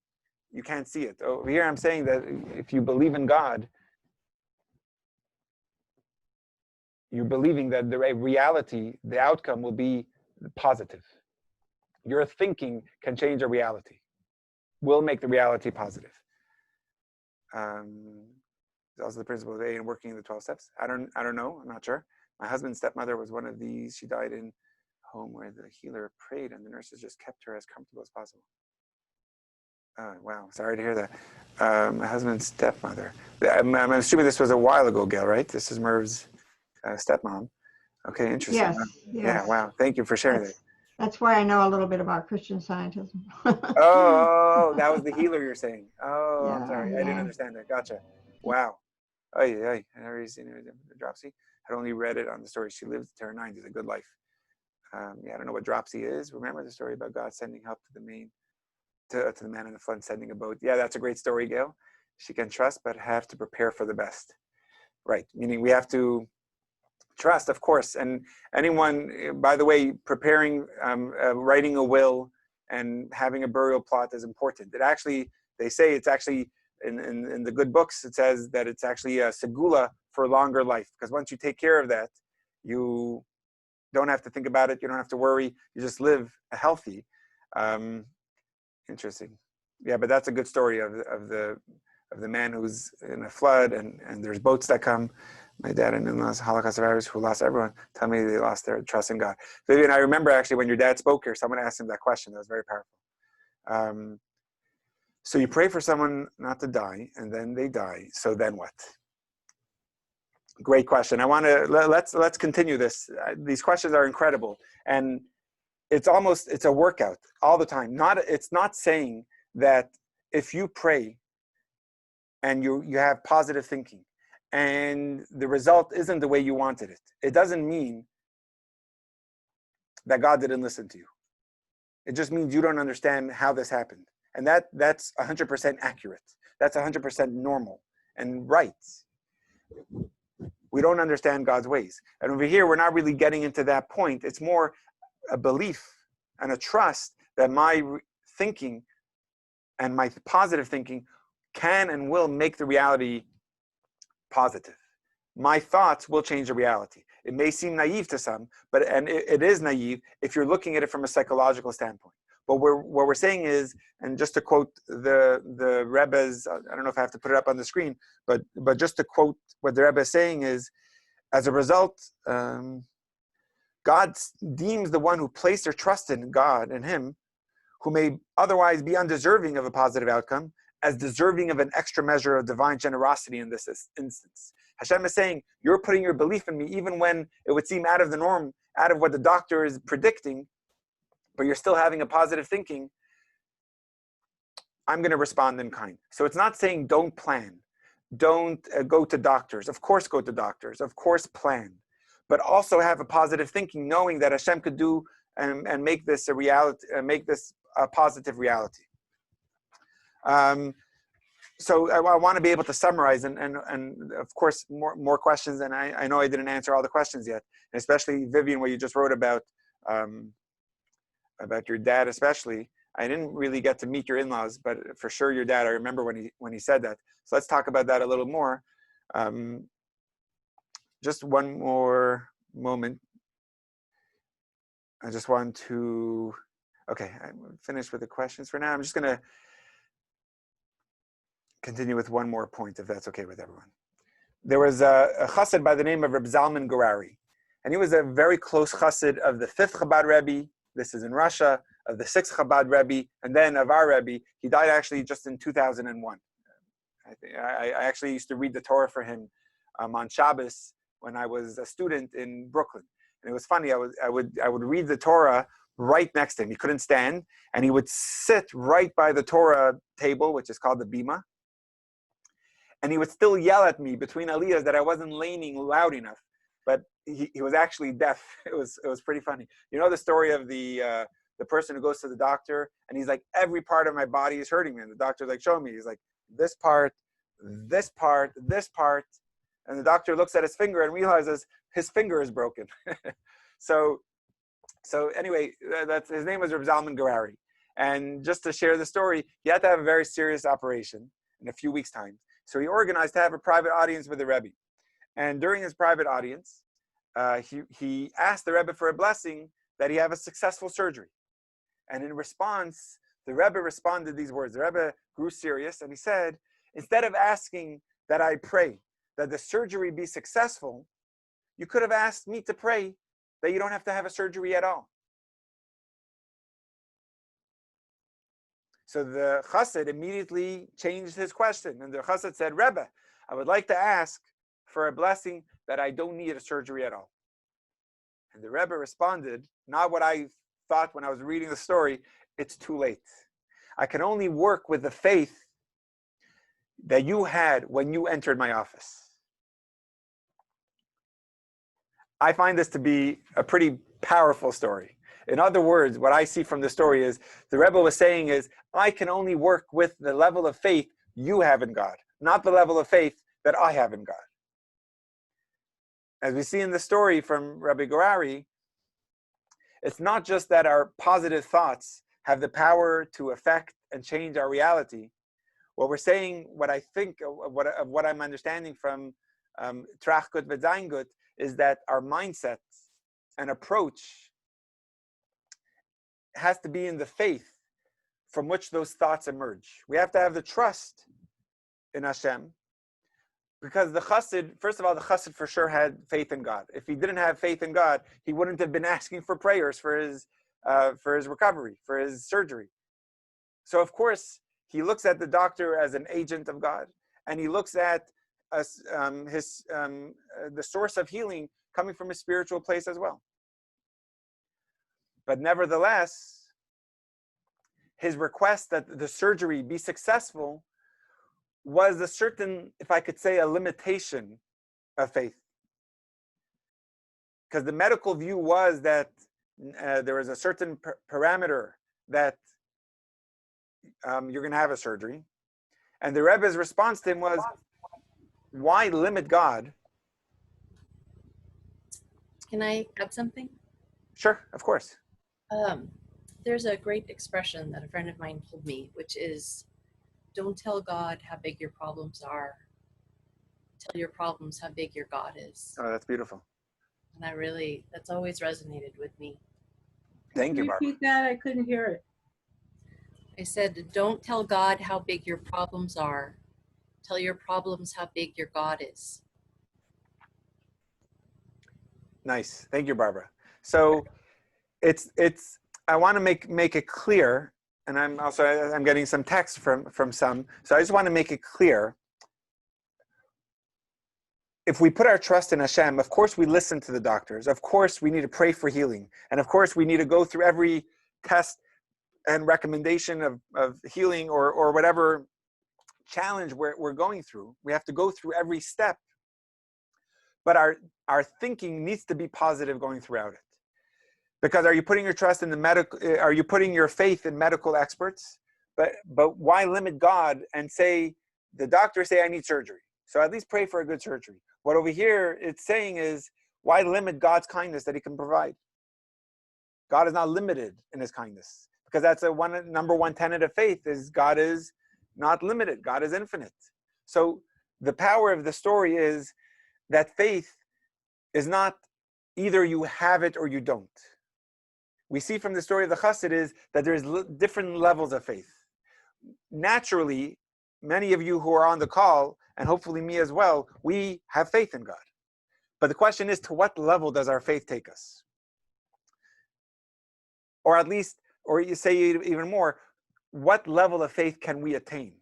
you can't see it. Over here I'm saying that if you believe in God, you're believing that the reality, the outcome will be positive. Your thinking can change a reality, will make the reality positive. He's also the principal of A and working in the 12 steps. I don't know. I'm not sure. My husband's stepmother was one of these. She died in a home where the healer prayed and the nurses just kept her as comfortable as possible. Wow, sorry to hear that. My husband's stepmother. I'm assuming this was a while ago, Gail, right? This is Merv's stepmom. Okay, interesting. Yes, Yeah, yes. wow. Thank you for sharing that. That's why I know a little bit about Christian Scientism. Oh, that was the healer you're saying. Oh, I'm Yeah, sorry. I didn't yeah. understand that. Gotcha. Wow. Oh, yeah. I never seen her dropsy. I'd only read it on the story. She lived to her 90s, a good life. Yeah, I don't know what dropsy is. Remember the story about God sending help to the man in the flood, sending a boat. Yeah, that's a great story, Gail. She can trust, but have to prepare for the best. Right. Meaning we have to trust, of course. And anyone, by the way, preparing, writing a will and having a burial plot is important. It actually, they say it's actually, in the good books, it says that it's actually a segula for longer life. Because once you take care of that, you don't have to think about it. You don't have to worry. You just live healthy. Interesting. Yeah, but that's a good story of the man who's in a flood and there's boats that come. My dad and in-laws, Holocaust survivors who lost everyone, tell me they lost their trust in God. Vivian, I remember actually when your dad spoke here, someone asked him that question. That was very powerful. So you pray for someone not to die, and then they die. So then what? Great question. I want to let's continue this. These questions are incredible, and it's a workout all the time. It's not saying that if you pray and you have positive thinking and the result isn't the way you wanted it, it doesn't mean that God didn't listen to you. It just means you don't understand how this happened. And that's 100% accurate. That's 100% normal and right. We don't understand God's ways. And over here, we're not really getting into that point. It's more a belief and a trust that my thinking and my positive thinking can and will make the reality positive. My thoughts will change the reality. It may seem naive to some, but it is naive if you're looking at it from a psychological standpoint. But what we're saying is, and just to quote the Rebbe's, I don't know if I have to put it up on the screen, but just to quote what the Rebbe is saying is, as a result, God deems the one who placed their trust in God and Him, who may otherwise be undeserving of a positive outcome, as deserving of an extra measure of divine generosity in this instance. Hashem is saying, you're putting your belief in me even when it would seem out of the norm, out of what the doctor is predicting, but you're still having a positive thinking. I'm going to respond in kind. So it's not saying don't plan. Don't go to doctors. Of course, go to doctors. Of course, plan. But also have a positive thinking, knowing that Hashem could do and make this a reality, make this a positive reality. So I want to be able to summarize and of course more questions, and I know I didn't answer all the questions yet, and especially Vivian, what you just wrote about your dad especially. I didn't really get to meet your in-laws, but for sure your dad, I remember when he said that. So let's talk about that a little more. Just one more moment. I just want to, okay, I'm finished with the questions for now. I'm just going to continue with one more point, if that's okay with everyone. There was a chassid by the name of Reb Zalman Gurary, and he was a very close chassid of the 5th Chabad Rebbe. This is in Russia, of the 6th Chabad Rebbe, and then of our Rebbe. He died actually just in 2001. I actually used to read the Torah for him on Shabbos when I was a student in Brooklyn. And it was funny, I would read the Torah right next to him. He couldn't stand, and he would sit right by the Torah table, which is called the bima. And he would still yell at me between aliyahs that I wasn't laning loud enough. But he was actually deaf. It was pretty funny. You know the story of the person who goes to the doctor and he's like, every part of my body is hurting me. And the doctor's like, show me. He's like, this part, this part, this part. And the doctor looks at his finger and realizes his finger is broken. So anyway, his name was Reb Zalman Gurary. And just to share the story, he had to have a very serious operation in a few weeks' time. So he organized to have a private audience with the Rebbe. And during his private audience, he asked the Rebbe for a blessing that he have a successful surgery. And in response, the Rebbe responded these words. The Rebbe grew serious and he said, instead of asking that I pray that the surgery be successful, you could have asked me to pray that you don't have to have a surgery at all. So the chassid immediately changed his question. And the chassid said, Rebbe, I would like to ask for a blessing that I don't need a surgery at all. And the Rebbe responded, not what I thought when I was reading the story, it's too late. I can only work with the faith that you had when you entered my office. I find this to be a pretty powerful story. In other words, what I see from the story is the Rebbe was saying is, I can only work with the level of faith you have in God, not the level of faith that I have in God. As we see in the story from Rabbi Gorari, it's not just that our positive thoughts have the power to affect and change our reality. What we're saying, what I think, what I'm understanding from Trachgut V'Zaingut is that our mindset and approach has to be in the faith from which those thoughts emerge. We have to have the trust in Hashem, because the chassid, first of all, the chassid for sure had faith in God. If he didn't have faith in God, he wouldn't have been asking for prayers for his recovery, for his surgery. So of course, he looks at the doctor as an agent of God, and he looks at the source of healing coming from a spiritual place as well. But nevertheless, his request that the surgery be successful was a certain, if I could say, a limitation of faith. Because the medical view was that there was a certain parameter that you're going to have a surgery. And the Rebbe's response to him was, why limit God? Can I add something? Sure, of course. There's a great expression that a friend of mine told me, which is, don't tell God how big your problems are. Tell your problems how big your God is. Oh, that's beautiful. And that's always resonated with me. Thank you, Barbara. Repeat that, I couldn't hear it. I said, don't tell God how big your problems are. Tell your problems how big your God is. Nice. Thank you, Barbara. So it's I want to make it clear, and I'm getting some text from some. So I just want to make it clear. If we put our trust in Hashem, of course we listen to the doctors. Of course we need to pray for healing. And of course we need to go through every test and recommendation of healing or whatever challenge we're going through. We have to go through every step. But our thinking needs to be positive going throughout it. Because are you putting your trust in are you putting your faith in medical experts? But why limit God and say, the doctors say I need surgery, so at least pray for a good surgery. What over here it's saying is, why limit God's kindness that he can provide? God is not limited in his kindness, because that's number one tenet of faith is God is not limited. God is infinite. So the power of the story is that faith is not either you have it or you don't. We see from the story of the chassid is that there's different levels of faith. Naturally, many of you who are on the call, and hopefully me as well, we have faith in God. But the question is, to what level does our faith take us? Or at least, or you say even more, what level of faith can we attain?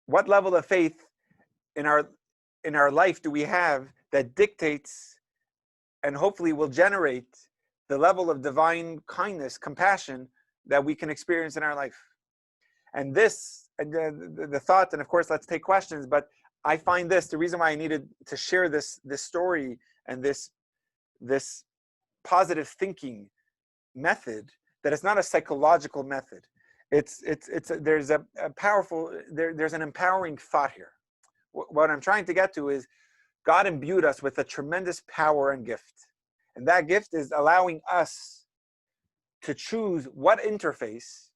What level of faith in our life do we have that dictates and hopefully will generate the level of divine kindness, compassion that we can experience in our life? And this, the thought, and of course, let's take questions, but I find this, the reason why I needed to share this story and this positive thinking method, that it's not a psychological method. There's a powerful, there's an empowering thought here. What I'm trying to get to is, God imbued us with a tremendous power and gift. And that gift is allowing us to choose what interface,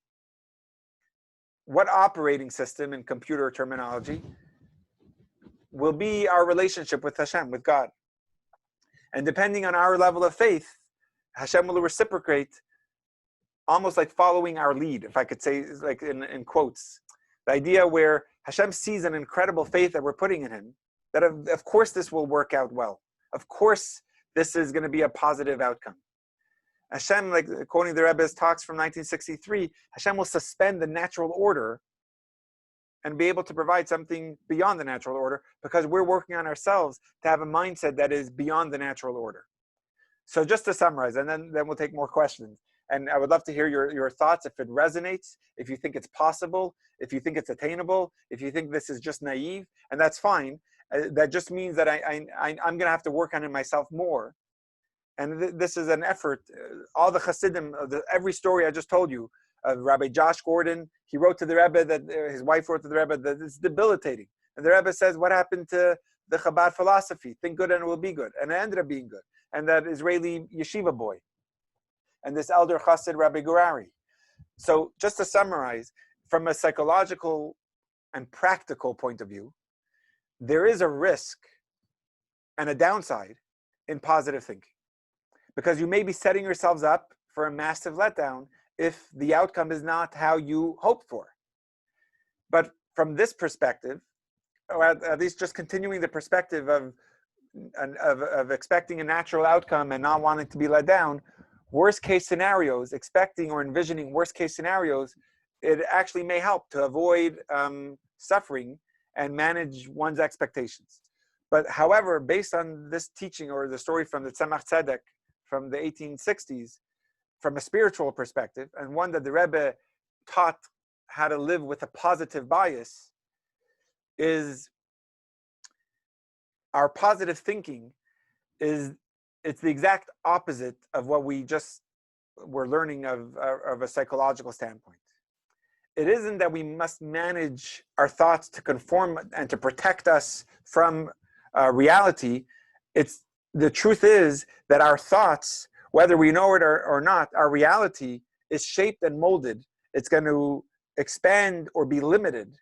what operating system in computer terminology will be our relationship with Hashem, with God. And depending on our level of faith, Hashem will reciprocate, almost like following our lead, if I could say, like in quotes. The idea where Hashem sees an incredible faith that we're putting in him, that of course this will work out well. Of course this is going to be a positive outcome. Hashem, like quoting the Rebbe's talks from 1963, Hashem will suspend the natural order and be able to provide something beyond the natural order because we're working on ourselves to have a mindset that is beyond the natural order. So just to summarize, and then we'll take more questions. And I would love to hear your thoughts, if it resonates, if you think it's possible, if you think it's attainable, if you think this is just naive, and that's fine. That just means that I'm going to have to work on it myself more. And this is an effort. All the Hasidim, every story I just told you, Rabbi Josh Gordon, he wrote to the Rebbe that his wife wrote to the Rebbe that it's debilitating. And the Rebbe says, what happened to the Chabad philosophy? Think good and it will be good. And it ended up being good. And that Israeli yeshiva boy. And this elder Chassid, Rabbi Gurari. So just to summarize, from a psychological and practical point of view, there is a risk and a downside in positive thinking. Because you may be setting yourselves up for a massive letdown if the outcome is not how you hoped for. But from this perspective, or at least just continuing the perspective of expecting a natural outcome and not wanting to be let down, worst case scenarios, expecting or envisioning worst case scenarios, it actually may help to avoid suffering and manage one's expectations. But however, based on this teaching or the story from the Tzemach Tzedek from the 1860s, from a spiritual perspective, and one that the Rebbe taught how to live with a positive bias, is our positive thinking it's the exact opposite of what we just were learning of a psychological standpoint. It isn't that we must manage our thoughts to conform and to protect us from reality. It's the truth is that our thoughts, whether we know it or not, our reality is shaped and molded. It's going to expand or be limited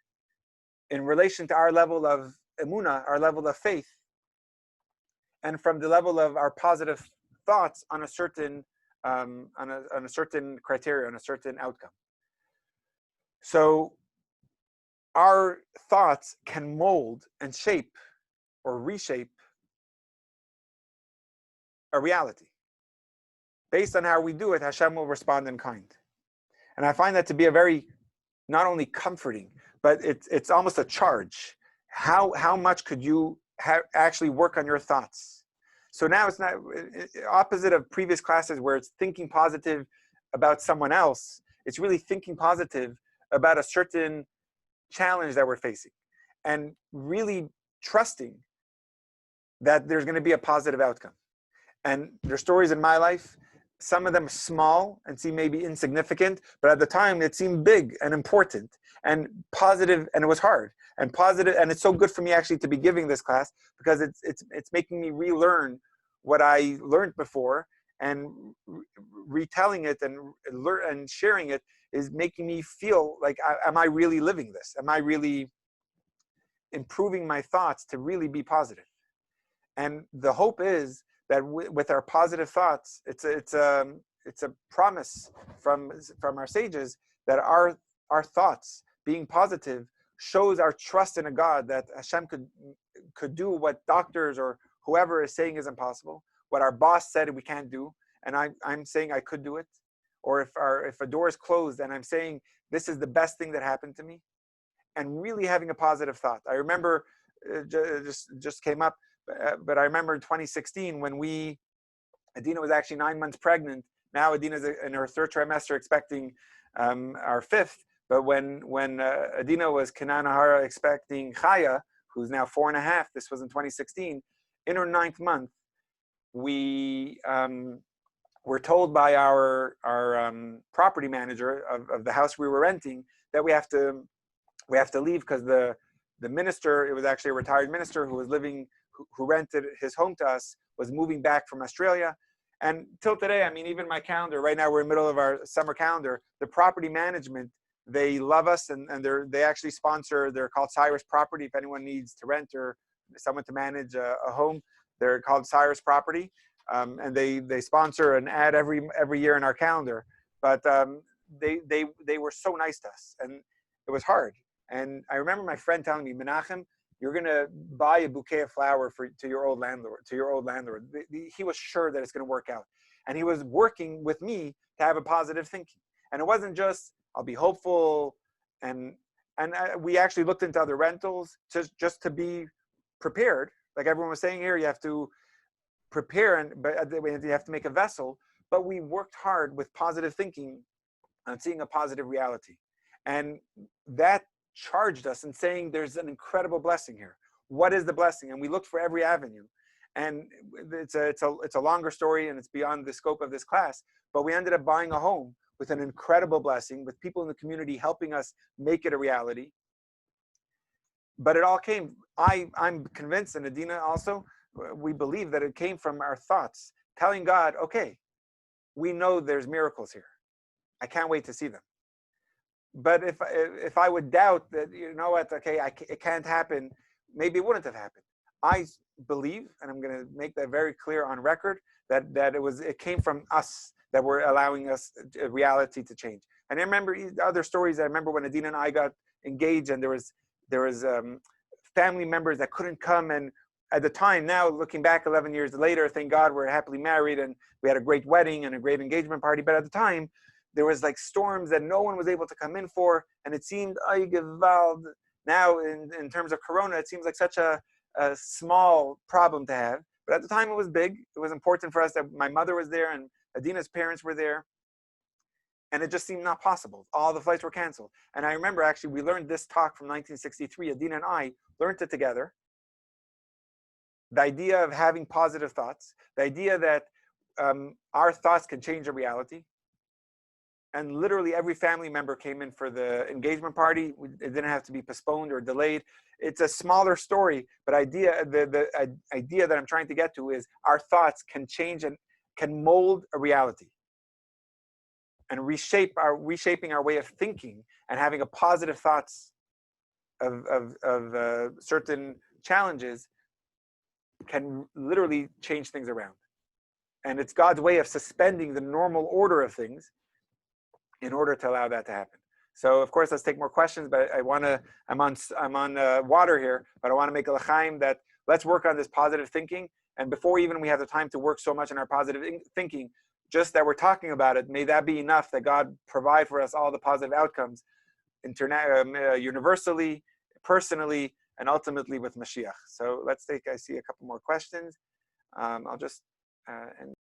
in relation to our level of emunah, our level of faith, and from the level of our positive thoughts on a certain on a certain criteria, on a certain outcome. So our thoughts can mold and shape or reshape a reality. Based on how we do it, Hashem will respond in kind. And I find that to be a very, not only comforting, but it's almost a charge. How much could you actually work on your thoughts? So now it's not opposite of previous classes where it's thinking positive about someone else. It's really thinking positive about a certain challenge that we're facing and really trusting that there's going to be a positive outcome. And there's stories in my life, some of them small and seem maybe insignificant, but at the time it seemed big and important and positive, and it was hard and positive. And it's so good for me actually to be giving this class because it's making me relearn what I learned before, and retelling it and sharing it is making me feel like, am I really living this? Am I really improving my thoughts to really be positive? And the hope is that with our positive thoughts, it's a promise from our sages that our thoughts being positive shows our trust in a God, that Hashem could do what doctors or whoever is saying is impossible, what our boss said we can't do, and I'm saying I could do it. Or if a door is closed and I'm saying this is the best thing that happened to me, and really having a positive thought. I remember just came up, but I remember in 2016 when Adina was actually 9 months pregnant. Now Adina's in her third trimester, expecting our fifth. But when Adina was Kananahara expecting Chaya, who's now 4.5, this was in 2016, in her 9th month, we were told by our property manager of the house we were renting that we have to leave because the minister, it was actually a retired minister who was who rented his home to us, was moving back from Australia. And till today, I mean, even my calendar, right now we're in the middle of our summer calendar, the property management, they love us and they actually sponsor, they're called Cyrus Property. If anyone needs to rent or someone to manage a home, they're called Cyrus Property. And they sponsor an ad every year in our calendar. But they were so nice to us, and it was hard. And I remember my friend telling me, Menachem, you're going to buy a bouquet of flowers to your old landlord. He was sure that it's going to work out. And he was working with me to have a positive thinking. And it wasn't just, I'll be hopeful. We actually looked into other rentals just to be prepared. Like everyone was saying here, you have to prepare, but you have to make a vessel. But we worked hard with positive thinking on seeing a positive reality. And that charged us in saying there's an incredible blessing here. What is the blessing? And we looked for every avenue. And it's a longer story, and it's beyond the scope of this class. But we ended up buying a home with an incredible blessing, with people in the community helping us make it a reality. But it all came, I'm convinced, and Adina also, we believe that it came from our thoughts, telling God, okay, we know there's miracles here. I can't wait to see them. But if I would doubt that, you know what, okay, it can't happen, maybe it wouldn't have happened. I believe, and I'm going to make that very clear on record, that it came from us, that were allowing us reality to change. And I remember other stories. I remember when Adina and I got engaged, and there was family members that couldn't come. And at the time, now looking back 11 years later, thank God we're happily married, and we had a great wedding and a great engagement party. But at the time, there was like storms that no one was able to come in for, and it seemed, now in terms of Corona, it seems like such a small problem to have. But at the time, it was big. It was important for us that my mother was there and Adina's parents were there. And it just seemed not possible. All the flights were canceled. And I remember actually we learned this talk from 1963. Adina and I learned it together. The idea of having positive thoughts, the idea that our thoughts can change a reality. And literally every family member came in for the engagement party. It didn't have to be postponed or delayed. It's a smaller story, but the idea that I'm trying to get to is our thoughts can change and can mold a reality. And reshaping our way of thinking and having a positive thoughts of certain challenges can literally change things around. And it's God's way of suspending the normal order of things in order to allow that to happen. So of course, let's take more questions, but I'm on water here, but I want to make a l'chaim that let's work on this positive thinking. And before even we have the time to work so much on our positive thinking, just that we're talking about it, may that be enough that God provide for us all the positive outcomes, universally, personally, and ultimately with Mashiach. So let's take, I see a couple more questions. I'll just end